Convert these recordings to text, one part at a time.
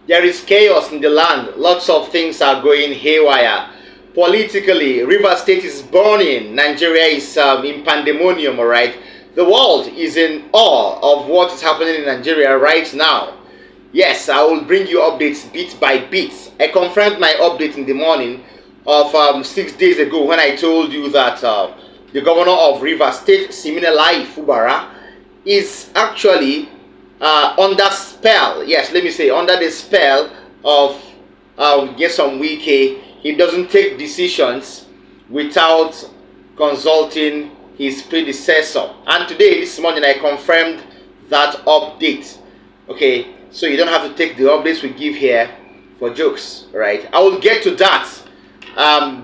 There is chaos in the land. Lots of things are going haywire. Politically, Rivers State is burning. Nigeria is in pandemonium, alright? The world is in awe of what is happening in Nigeria right now. Yes, I will bring you updates bit by bit. I confirmed my update in the morning of 6 days ago when I told you that the governor of Rivers State, Siminalayi Fubara, is actually under spell. Yes, let me say under the spell of Nyesom Wike. He doesn't take decisions without consulting his predecessor. And today, this morning, I confirmed that update. Okay, so you don't have to take the updates we give here for jokes, right? I will get to that.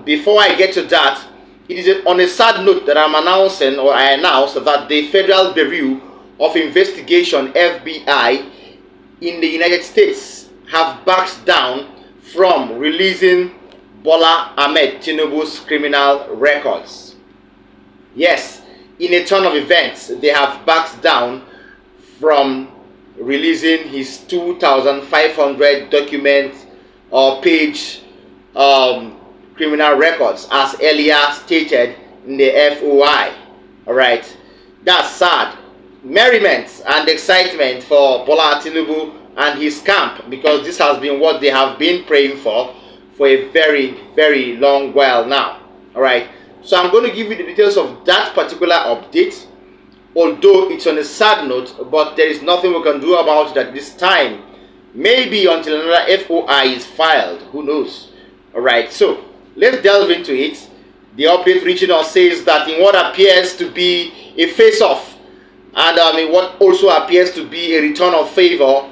Before I get to that, it is on a sad note that I'm announcing, or I announced, that the Federal Bureau of Investigation, FBI, in the United States have backed down from releasing Bola Ahmed Tinubu's criminal records. Yes, in a turn of events, they have backed down from releasing his 2,500 document or page criminal records as earlier stated in the FOI. Alright, that's sad. Merriment and excitement for Bola Tinubu and his camp, because this has been what they have been praying for a very, very long while now. Alright, so I'm going to give you the details of that particular update, although it's on a sad note, but there is nothing we can do about it at this time. Maybe until another FOI is filed, who knows. Alright, so let's delve into it. The update reaching us says that in what appears to be a face-off and in what also appears to be a return of favor,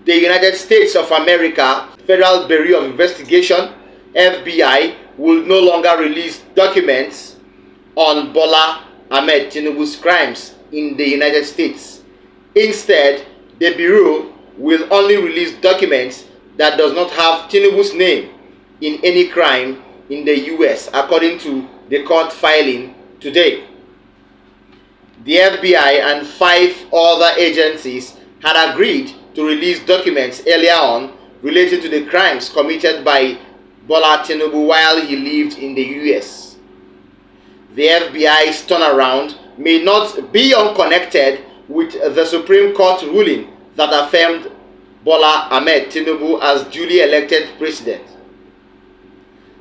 the United States of America Federal Bureau of Investigation, FBI, will no longer release documents on Bola Ahmed Tinubu's crimes in the United States. Instead, the Bureau will only release documents that does not have Tinubu's name in any crime in the US, according to the court filing today. The FBI and 5 other agencies had agreed to release documents earlier on related to the crimes committed by Bola Tinubu while he lived in the US. The FBI's turnaround may not be unconnected with the Supreme Court ruling that affirmed Bola Ahmed Tinubu as duly elected president.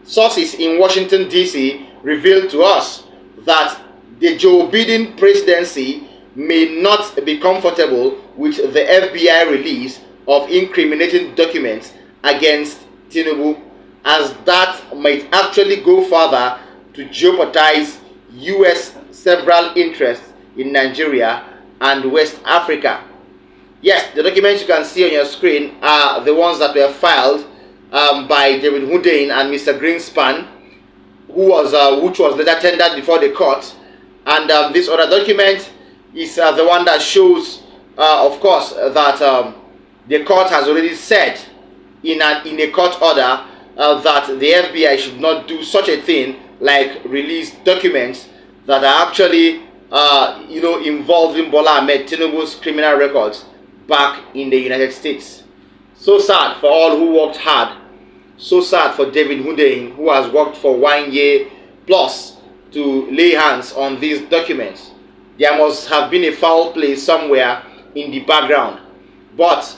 Sources in Washington, D.C. revealed to us that the Joe Biden presidency may not be comfortable with the FBI release of incriminating documents against Tinubu, as that might actually go further to jeopardize US several interests in Nigeria and West Africa. Yes, the documents you can see on your screen are the ones that were filed by David Hundeyin and Mr. Greenspan, which was later tendered before the court. And this other document is the one that shows, of course, that the court has already said in a court order that the FBI should not do such a thing like release documents that are actually, involving Bola Ahmed Tinubu's criminal records back in the United States. So sad for all who worked hard. So sad for David Hundeyin, who has worked for 1 year plus to lay hands on these documents. There must have been a foul play somewhere in the background. But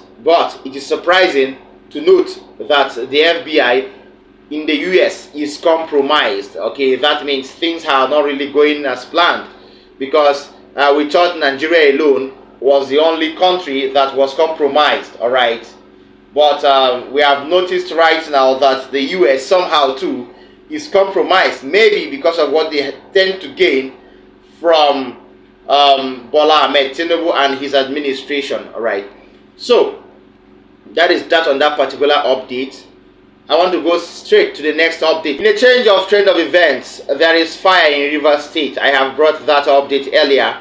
it is surprising to note that the FBI in the US is compromised. Okay, that means things are not really going as planned, because we thought Nigeria alone was the only country that was compromised. All right, but we have noticed right now that the US somehow too is compromised, maybe because of what they tend to gain from Bola Ahmed Tinubu and his administration. All right, so that is that on that particular update. I want to go straight to the next update. In a change of trend of events, there is fire in Rivers State. I have brought that update earlier,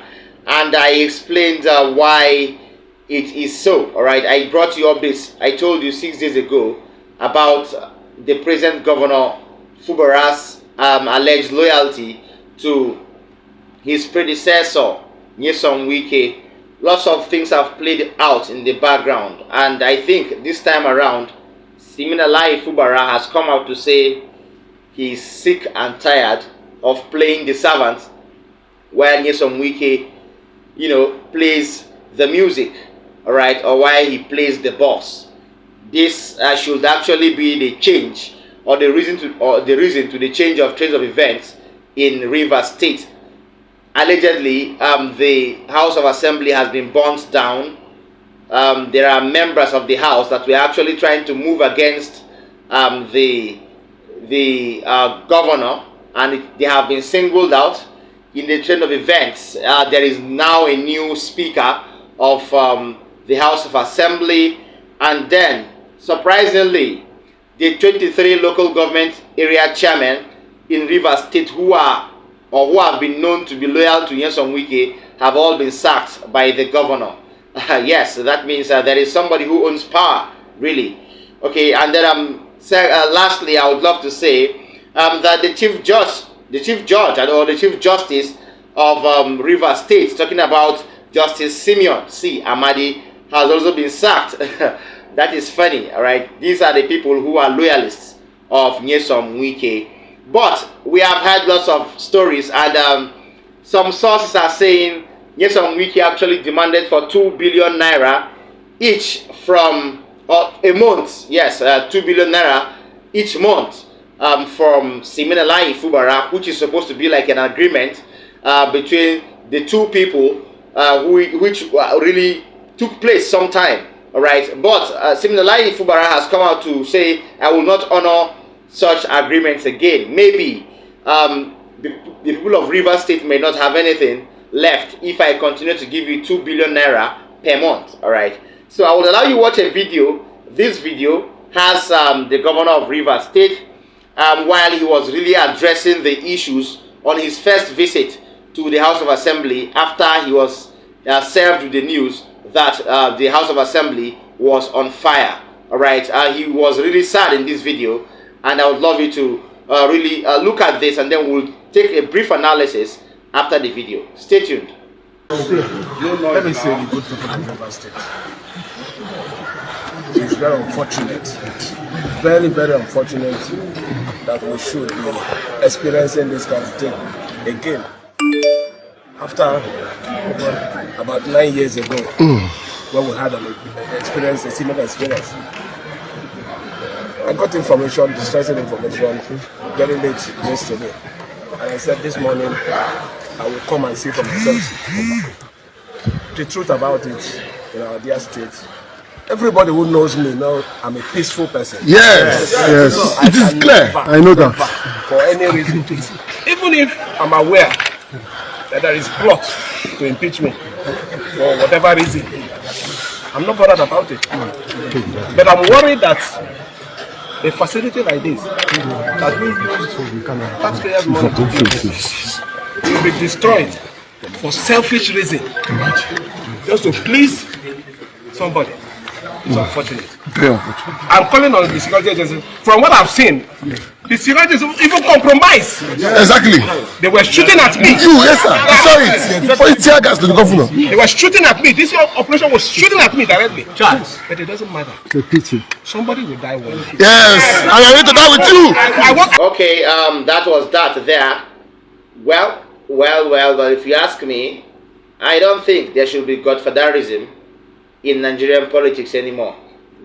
and I explained why it is so. All right, I brought you updates. I told you 6 days ago about the present governor Fubara's alleged loyalty to his predecessor Nyesom Wike lots of things have played out in the background, and I think this time around, Siminalayi Fubara has come out to say he's sick and tired of playing the servant while Nyesom Wike, plays the music, all right, or while he plays the boss. This should actually be the change or the reason to the change of trends of events in Rivers State. Allegedly, the House of Assembly has been burnt down. There are members of the House that were actually trying to move against the governor, and they have been singled out in the trend of events. There is now a new speaker of the House of Assembly, and then surprisingly, the 23 local government area chairmen in Rivers State who have been known to be loyal to Nyesom Wike have all been sacked by the governor. Yes, that means there is somebody who owns power, really. Okay, and then lastly, I would love to say that the chief judge or the chief justice of Rivers State, talking about Justice Simeon C. Amadi, has also been sacked. That is funny, all right? These are the people who are loyalists of Nyesom Wike. But we have had lots of stories, and some sources are saying Nyesom Wike actually demanded for 2 billion naira each from a month. Yes, 2 billion naira each month from Siminalayi Fubara, which is supposed to be like an agreement between the two people, which really took place sometime. All right, but Siminalayi Fubara has come out to say, I will not honor such agreements again. Maybe the people of Rivers State may not have anything left if I continue to give you 2 billion naira per month. All right, so I will allow you watch a video. This video has the governor of Rivers State while he was really addressing the issues on his first visit to the House of Assembly after he was served with the news that the House of Assembly was on fire. All right, he was really sad in this video, and I would love you to really look at this, and then we'll take a brief analysis after the video. Stay tuned. Let me say the good people of Rivers State. It's very unfortunate, very, very unfortunate that we should be experiencing this kind of thing again. After about 9 years ago, when we had a similar experience, I got information, distressing information, very late yesterday. And I said this morning, I will come and see for myself. The truth about it, in our dear state, everybody who knows me knows I'm a peaceful person. Yes. It is clear. I know that. For any reason. Even if I'm aware that there is plot to impeach me for whatever reason, I'm not bothered about it. But I'm worried that a facility like this that we use taxpayers' money to do will be destroyed for selfish reason, just to please somebody. It's unfortunate. Very unfortunate. I'm calling on the security agencies. From what I've seen, the security agencies even compromised. Exactly. They were shooting at me. Yes, sir. I saw it. For the tear gas to the governor. They were shooting at me. This operation was shooting at me directly. But it doesn't matter. It's a pity. Somebody will die one day. Yes, and I'm ready to die with you. Okay, that was that there. Well, but if you ask me, I don't think there should be godfatherism in Nigerian politics anymore.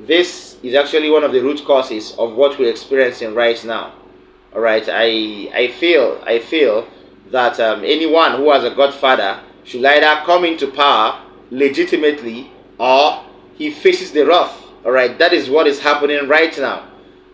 This is actually one of the root causes of what we're experiencing right now. All right, I feel that anyone who has a godfather should either come into power legitimately or he faces the wrath. All right, that is what is happening right now.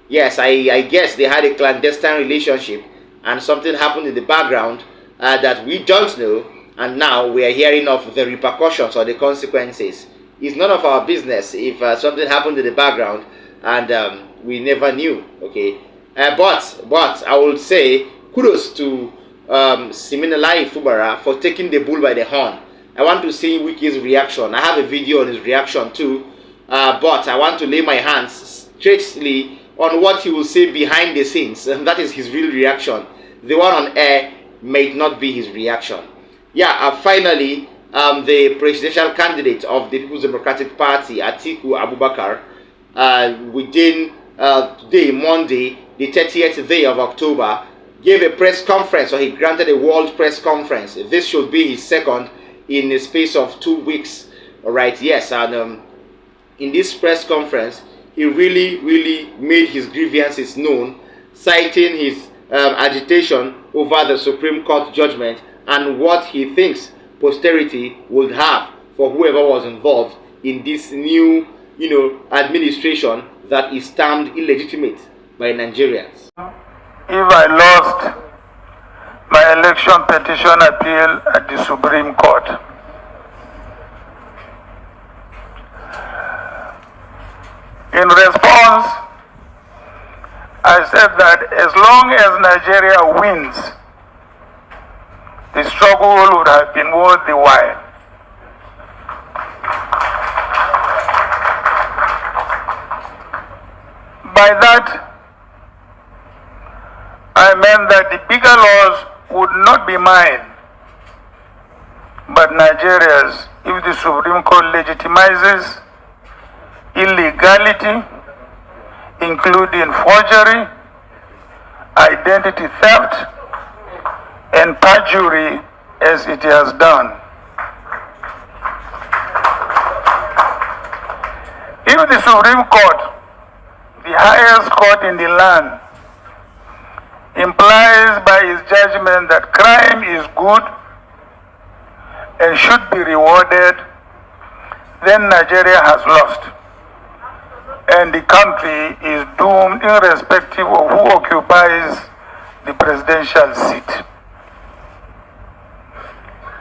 Yes, I guess they had a clandestine relationship and something happened in the background that we don't know, and now we are hearing of the repercussions or the consequences. It's none of our business if something happened in the background and we never knew. Okay, but I would say kudos to Siminalayi Fubara for taking the bull by the horn. I want to see Wike's reaction. I have a video on his reaction too, but I want to lay my hands straightly on what he will say behind the scenes, and that is his real reaction. The one on air may not be his reaction. Yeah, finally, the presidential candidate of the People's Democratic Party, Atiku Abubakar, within today, Monday, the 30th day of October, gave a press conference, or he granted a world press conference. This should be his second in the space of 2 weeks. All right, yes, and in this press conference, he really made his grievances known, citing his agitation over the Supreme Court judgment and what he thinks posterity would have for whoever was involved in this new, administration that is termed illegitimate by Nigerians. If I lost my election petition appeal at the Supreme Court, in response, I said that as long as Nigeria wins, the struggle would have been worth the while. By that, I meant that the bigger laws would not be mine, but Nigeria's, if the Supreme Court legitimizes illegality, including forgery, identity theft, and perjury, as it has done. If the Supreme Court, the highest court in the land, implies by its judgment that crime is good and should be rewarded, then Nigeria has lost, and the country is doomed irrespective of who occupies the presidential seat.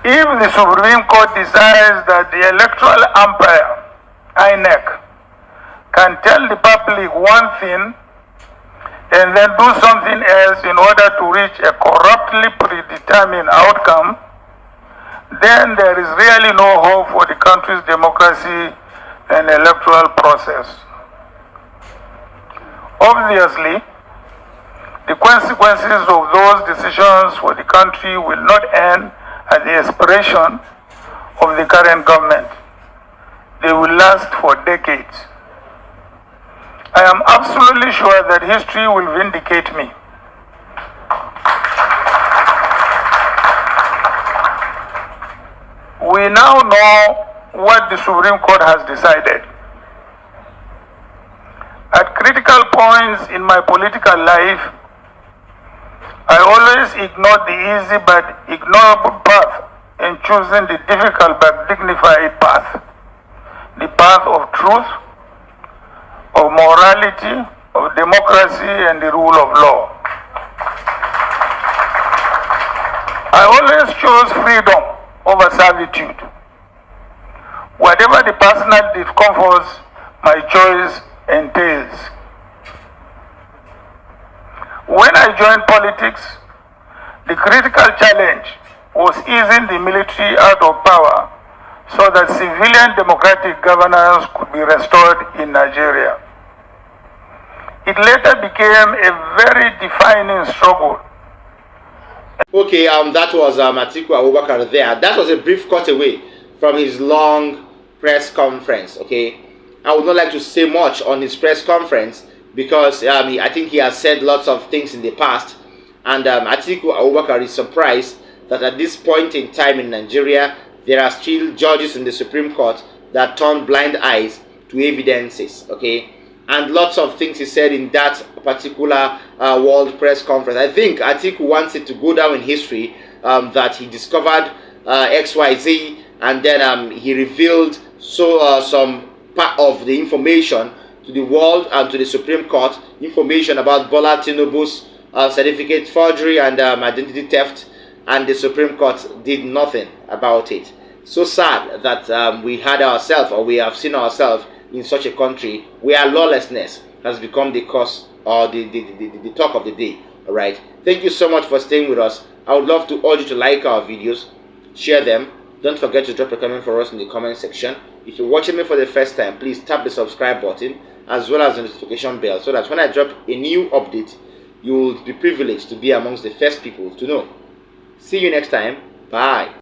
If the Supreme Court decides that the electoral umpire, INEC, can tell the public one thing and then do something else in order to reach a corruptly predetermined outcome, then there is really no hope for the country's democracy and electoral process. Obviously, the consequences of those decisions for the country will not end at the expiration of the current government. They will last for decades. I am absolutely sure that history will vindicate me. We now know what the Supreme Court has decided. At critical points in my political life, I always ignored the easy but ignorable path and choosing the difficult but dignified path, the path of truth, of morality, of democracy, and the rule of law. I always chose freedom over servitude. Whatever the personal discomforts my choice entails. When I joined politics, the critical challenge was easing the military out of power so that civilian democratic governance could be restored in Nigeria. It later became a very defining struggle. Okay, that was Atiku Abubakar there. That was a brief cutaway from his long press conference, okay? I would not like to say much on his press conference because I think he has said lots of things in the past, and Atiku Abubakar is surprised that at this point in time in Nigeria, there are still judges in the Supreme Court that turn blind eyes to evidences, okay? And lots of things he said in that particular world press conference. I think Atiku wants it to go down in history that he discovered XYZ, and then he revealed some part of the information to the world and to the Supreme Court, information about Bola Tinubu's certificate forgery and identity theft, and the Supreme Court did nothing about it. So sad that we had ourselves, or we have seen ourselves in such a country where lawlessness has become the cause or the talk of the day. All right, thank you so much for staying with us. I would love to urge you to like our videos, share them. Don't forget to drop a comment for us in the comment section. If you're watching me for the first time, please tap the subscribe button as well as the notification bell so that when I drop a new update, you will be privileged to be amongst the first people to know. See you next time. Bye.